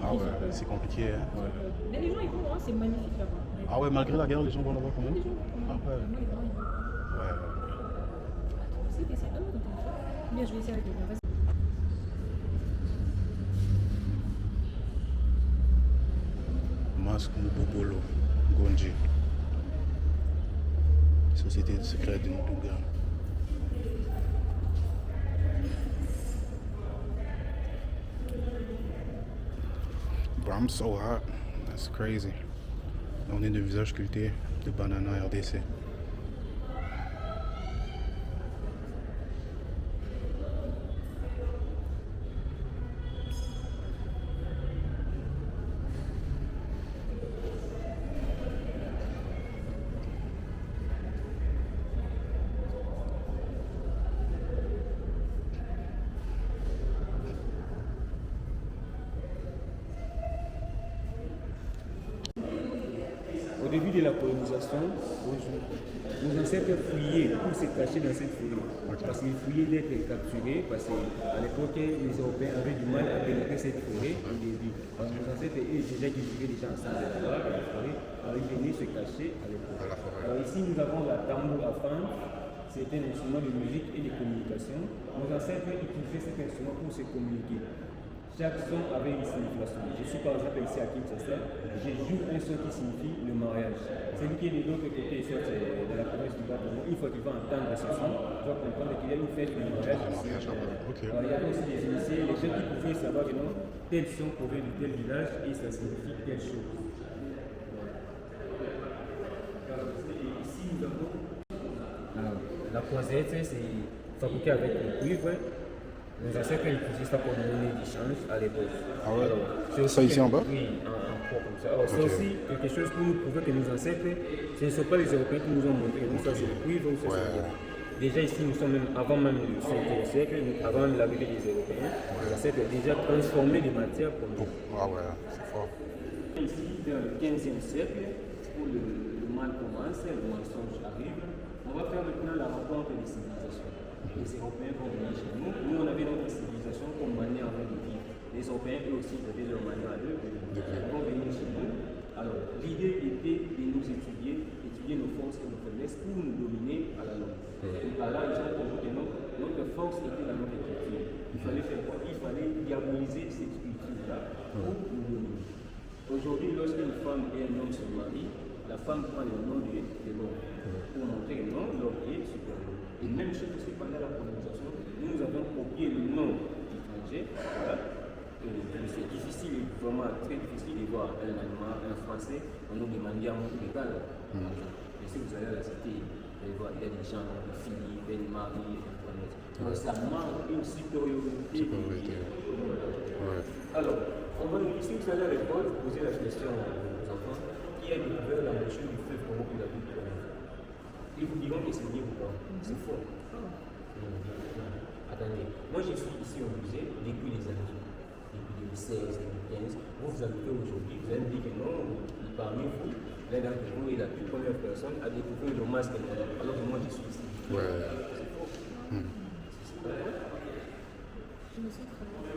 Ah ouais, c'est compliqué, hein? Ouais. Mais les gens, ils vont, hein, c'est magnifique là-bas. Ah ouais, malgré la guerre, les gens vont là-bas quand même? Les gens, Ah ouais. moi, les gens, ils vont. Ouais. Si, t'essaies. Ah non, ton téléphone. Bien, je vais essayer avec les gens. Vas-y. Masque Mubobolo, Gonji. Société secrète de Ndouga. Bro, I'm so hot. That's crazy. On est de visage sculpté de Banana RDC. Au début de la colonisation, nos ancêtres fouillaient pour se cacher dans cette forêt. Parce qu'ils fouillaient d'être capturés, parce qu'à l'époque, les Européens avaient du mal à pénétrer cette forêt au début. Parce que nos ancêtres, eux, déjà, qui vivaient déjà ensemble là-bas, dans la forêt, alors ils venaient se cacher à l'époque. Alors ici, nous avons la tambour à femme, c'est un instrument de musique et de communication. Nos ancêtres utilisaient cet instrument pour se communiquer. Chaque son avait une signification. Je suis par exemple ici à Kinshasa, je joue un son qui signifie le mariage. Celui qui est de l'autre côté, soit de la province du Bâton, une fois qu'il va entendre ce son, il va comprendre qu'il y a une fête de mariage. Alors, il y avait aussi des initiés, les gens qui pouvaient savoir que non, tel son provient de tel village et ça signifie telle chose. Ici, nous avons la croisette, c'est fabriqué avec le cuivre. Nos ancêtres utilisaient ça pour monnaie d'échange à l'époque. Ah ouais? Alors, Ça ici en bas? Oui, en croix comme ça. Alors, c'est aussi quelque chose pour nous prouver que nos ancêtres, ce ne sont pas les Européens qui nous ont montré. Nous, ça c'est le cuivre, ou ça c'est déjà ici, nous sommes même avant même le 5e siècle, avant l'arrivée des Européens. Nos ancêtres ont déjà transformé les matières pour nous. Ah ouais, c'est fort. Ici, dans le 15e siècle, où le mal commence, le mensonge arrive, on va faire maintenant la rencontre des civilisations. Les Européens vont venir chez nous. Nous, on avait notre civilisation comme manière de vivre. Les Européens, eux aussi, avaient leur manière à eux. Ils vont venir chez nous. Alors, l'idée était de nous étudier nos forces et nos faiblesses pour nous dominer à la longue. Et par là, ils ont compris que notre force était dans notre culture. Il fallait faire quoi? Il fallait diaboliser cette culture-là pour nous dominer. Aujourd'hui, lorsqu'une femme et un homme se marient, la femme prend le nom de l'homme pour montrer que non, l'homme est supérieur. Et même chose aussi pendant la colonisation, nous avons copié le nom étranger. Voilà. C'est difficile, vraiment très difficile de voir un Allemand, un Français, on nous demandait un mot égal. Et si vous allez à la cité, vous allez voir, il y a des gens, Philippe, Marie, Antoinette. Donc ça manque une supériorité. Ouais. Alors, si vous allez à l'école, vous posez la question aux enfants, qui a découvert la moitié du fleuve Congo pour la ville de Congo? Ils vous diront que c'est lié ou pas. C'est faux. Attendez, moi je suis ici au musée depuis les années 2016, 2015. Vous arrivez aujourd'hui, vous allez me dire que non, parmi vous, l'un d'entre vous est la toute première personne à découvrir le masque alors que moi je suis ici. Ouais. C'est faux. Je me sens très bien.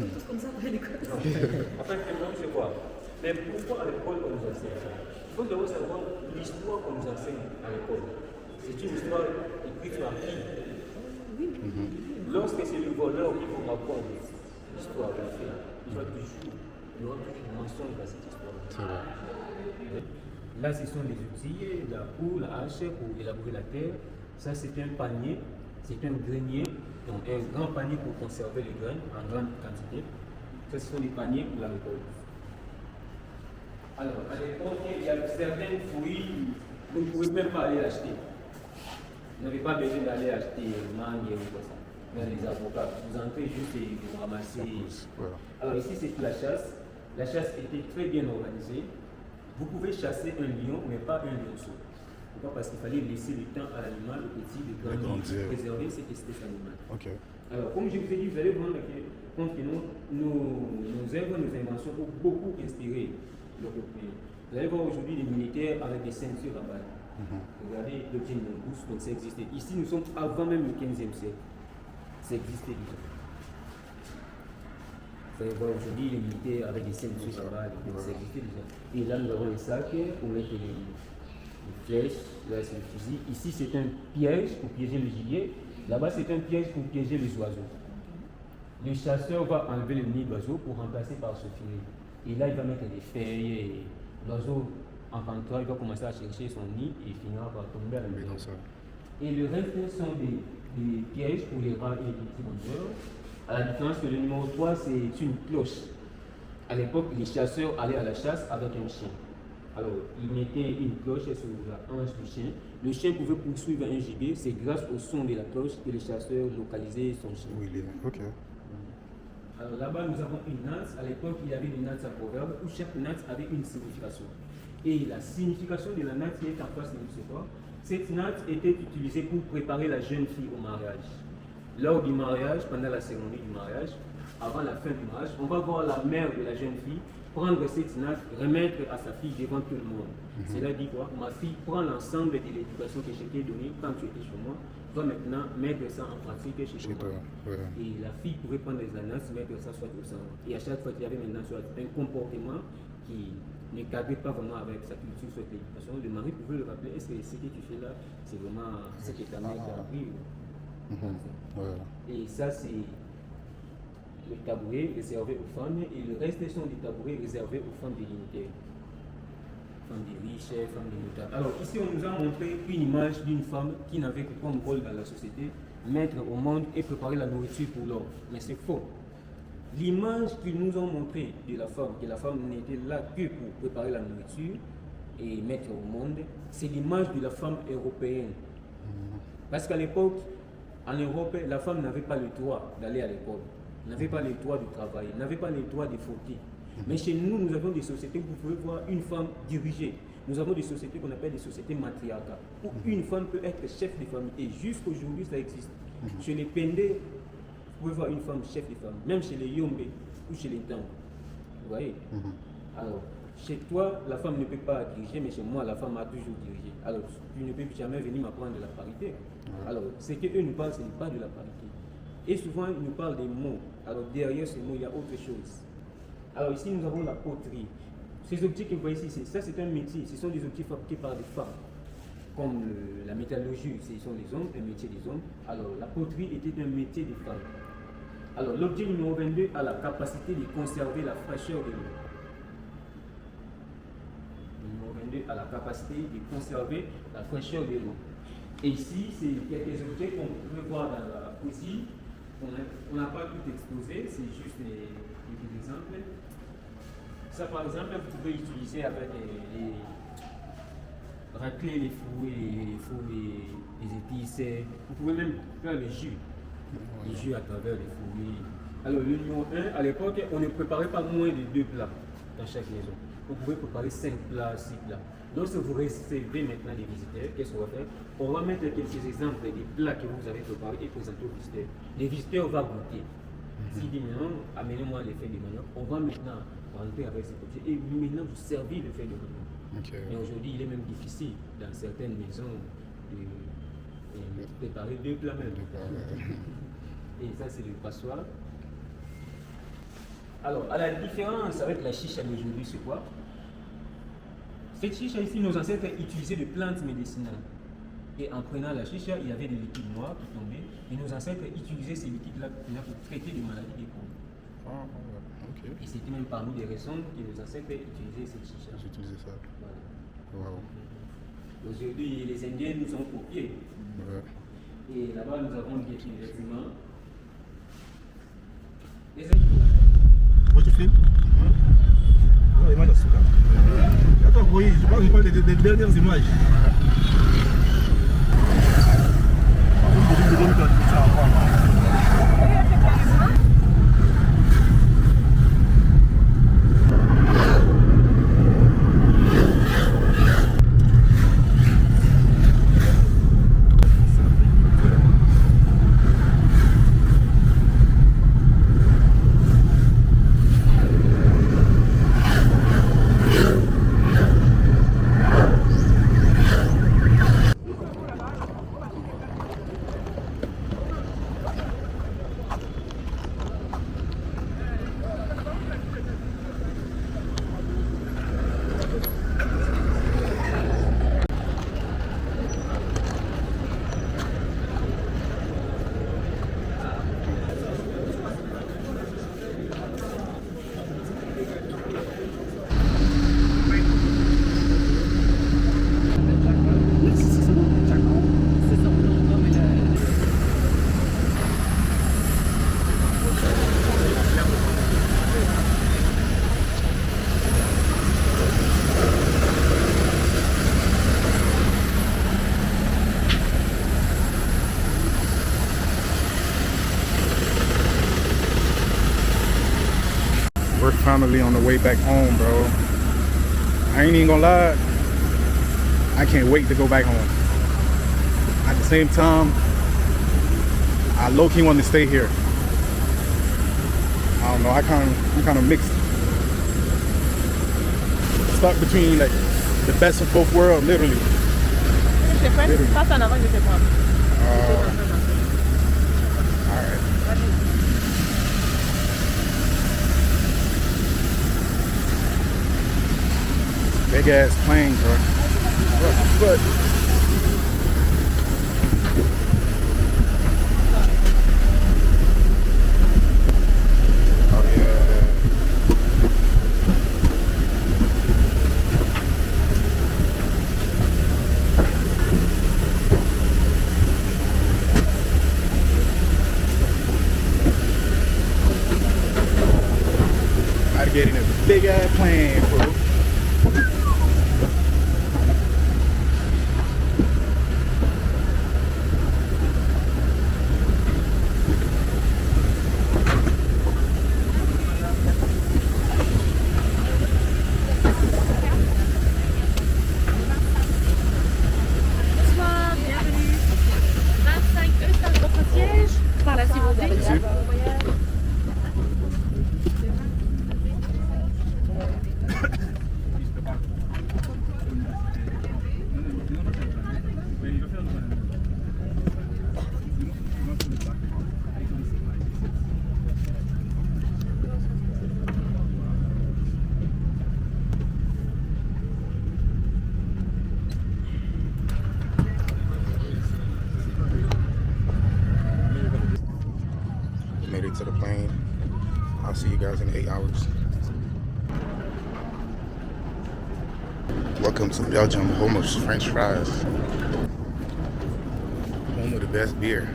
Tout comme ça après l'école. Après, c'est quoi? Mais pourquoi à l'école on nous enseigne ça? Il faut d'abord savoir l'histoire qu'on nous enseigne à l'école. C'est une histoire écrite par qui? Lorsque c'est le voleur qui vous raconte l'histoire de fait, il va toujours y aura toujours un mensonge dans cette histoire. Là, ce sont les outils, la houe, la hache pour élaborer la terre. Ça, c'est un panier, c'est un grenier, donc un grand panier pour conserver les graines en grande quantité. Ça, ce sont des paniers pour la récolte. Alors, à l'époque, il y a certains fruits, vous ne pouvez même pas aller l'acheter. Vous n'avez pas besoin d'aller acheter mangue ou quoi ça. les avocats. Vous entrez juste et vous ramassez. Voilà. Alors ici, c'est la chasse. La chasse était très bien organisée. Vous pouvez chasser un lion, mais pas un lionceau. Pourquoi? Parce qu'il fallait laisser le temps à l'animal, au petit, de grandir, préserver cette espèce animale. Ok. Alors, comme je vous ai dit, vous allez vous rendre compte que nos œuvres, nos inventions ont beaucoup inspiré l'Européen. Vous allez voir aujourd'hui les militaires avec des ceintures à balles. Regardez l'objet de Mongoose, donc ça existait. Ici, nous sommes avant même le 15e siècle. Ça existait déjà. Vous allez voir aujourd'hui les militaires avec des ceintures à balles, ça existait déjà. Et là, nous avons les sacs pour mettre les flèches, là c'est le fusil. Ici, c'est un piège pour piéger le gibier. Là-bas, c'est un piège pour piéger les oiseaux. Le chasseur va enlever le nid d'oiseau pour remplacer par ce filet. Et là, il va mettre des feuilles et l'oiseau, en rentrant, il va commencer à chercher son nid et finira par tomber à la maison. Et le reste sont des pièges pour les rats et les petits rongeurs. À la différence que le numéro 3, c'est une cloche. À l'époque, les chasseurs allaient à la chasse avec un chien. Alors, ils mettaient une cloche sur la hanche du chien. Le chien pouvait poursuivre un gibier. C'est grâce au son de la cloche que les chasseurs localisaient son chien. Oui, ok. Alors là-bas, nous avons une natte. À l'époque, il y avait une natte à proverbe où chaque natte avait une signification. Et la signification de la natte qui est en face de nous, c'est quoi? Cette natte était utilisée pour préparer la jeune fille au mariage. Lors du mariage, pendant la cérémonie du mariage, avant la fin du mariage, on va voir la mère de la jeune fille prendre cette natte, remettre à sa fille devant tout le monde. Cela dit quoi? Ma fille prend l'ensemble de l'éducation que je t'ai donnée quand tu étais chez moi, va maintenant mettre ça en pratique chez toi. Et la fille pouvait prendre les annonces, mettre ça soit au sang. Et à chaque fois qu'il y avait maintenant soit un comportement qui ne cadrait pas vraiment avec sa culture, soit l'éducation, le mari pouvait le rappeler, est-ce que ce que tu fais là, c'est vraiment ce que ta mère t'a appris? Et ça, c'est le tabouret réservé aux femmes et le reste sont des tabourets réservés aux femmes dignitaires. Femmes des riches, femmes des notables. Alors ici on nous a montré une image d'une femme qui n'avait que comme rôle dans la société mettre au monde et préparer la nourriture pour l'homme. Mais c'est faux. L'image qu'ils nous ont montrée de la femme, que la femme n'était là que pour préparer la nourriture et mettre au monde, c'est l'image de la femme européenne. Parce qu'à l'époque, en Europe, la femme n'avait pas le droit d'aller à l'école, n'avait pas le droit de travailler, n'avait pas le droit de fauter. Mais chez nous, nous avons des sociétés où vous pouvez voir une femme dirigée. Nous avons des sociétés qu'on appelle des sociétés matriarcales, où une femme peut être chef de famille. Et jusqu'aujourd'hui, ça existe. Chez les Pendé, vous pouvez voir une femme chef de famille, même chez les Yombe ou chez les Tango. Vous voyez? Alors, chez toi, la femme ne peut pas diriger, mais chez moi, la femme a toujours dirigé. Alors, tu ne peux jamais venir m'apprendre de la parité. Alors, ce qu'eux nous parlent, ce n'est pas de la parité. Et souvent, ils nous parlent des mots. Alors, derrière ces mots, il y a autre chose. Alors, ici, nous avons la poterie. Ces objets que vous voyez ici, ça, c'est un métier. Ce sont des objets fabriqués par des femmes. Comme la métallurgie, ce sont les hommes, un métier des hommes. Alors, la poterie était un métier des femmes. Alors, l'objet numéro 22 a la capacité de conserver la fraîcheur de l'eau. Numéro 22 a la capacité de conserver la fraîcheur de l'eau. Et ici, c'est quelques objets qu'on peut voir dans la poésie. On n'a pas tout exposé, c'est juste des exemples. Ça, par exemple, vous pouvez utiliser avec racler les fruits, les épices. Vous pouvez même faire le jus à travers les fruits. Alors, le numéro 1, à l'époque, on ne préparait pas moins de 2 plats dans chaque maison. Vous pouvez préparer 5 plats, 6 plats. Donc, si vous recevez maintenant des visiteurs, qu'est-ce qu'on va faire? On va mettre quelques exemples des plats que vous avez préparés et présenter aux visiteurs. Les visiteurs vont goûter. S'ils disent maintenant, amenez-moi les feuilles de manioc, on va maintenant rentrer avec cet objet et maintenant vous servir de feuilles de manioc. Mais aujourd'hui, il est même difficile dans certaines maisons de préparer 2 plats même. Et ça, c'est le passoire. Alors, à la différence avec la chicha d'aujourd'hui, c'est quoi? Cette chicha ici, nos ancêtres utilisaient des plantes médicinales. Et en prenant la chicha, il y avait des liquides noirs qui tombaient. Et nos ancêtres utilisaient ces liquides-là pour traiter des maladies des peaux. Et c'était même parmi les raisons que nos ancêtres utilisaient cette chicha. J'utilisais ça. Voilà. Aujourd'hui, les Indiens nous ont copiés. Et là-bas, nous avons des vêtements. Moi, tu filmes? Non, il m'a laissé là. Attends, vous voyez, je parle des dernières images. Par contre, je vais vous donner ça à voir. family on the way back home, bro. I ain't even gonna lie. I can't wait to go back home. At the same time, I low-key want to stay here. I don't know. I'm kind of mixed. Stuck between like the best of both worlds, literally. Alright. Big ass plane, bro. But getting a big ass plane, bro. Bonsoir, bienvenue. 25 dans votre siège. Par là, si vous voulez. Made it to the plane. I'll see you guys in 8 hours. Welcome to Belgium, home of French fries. Home of the best beer.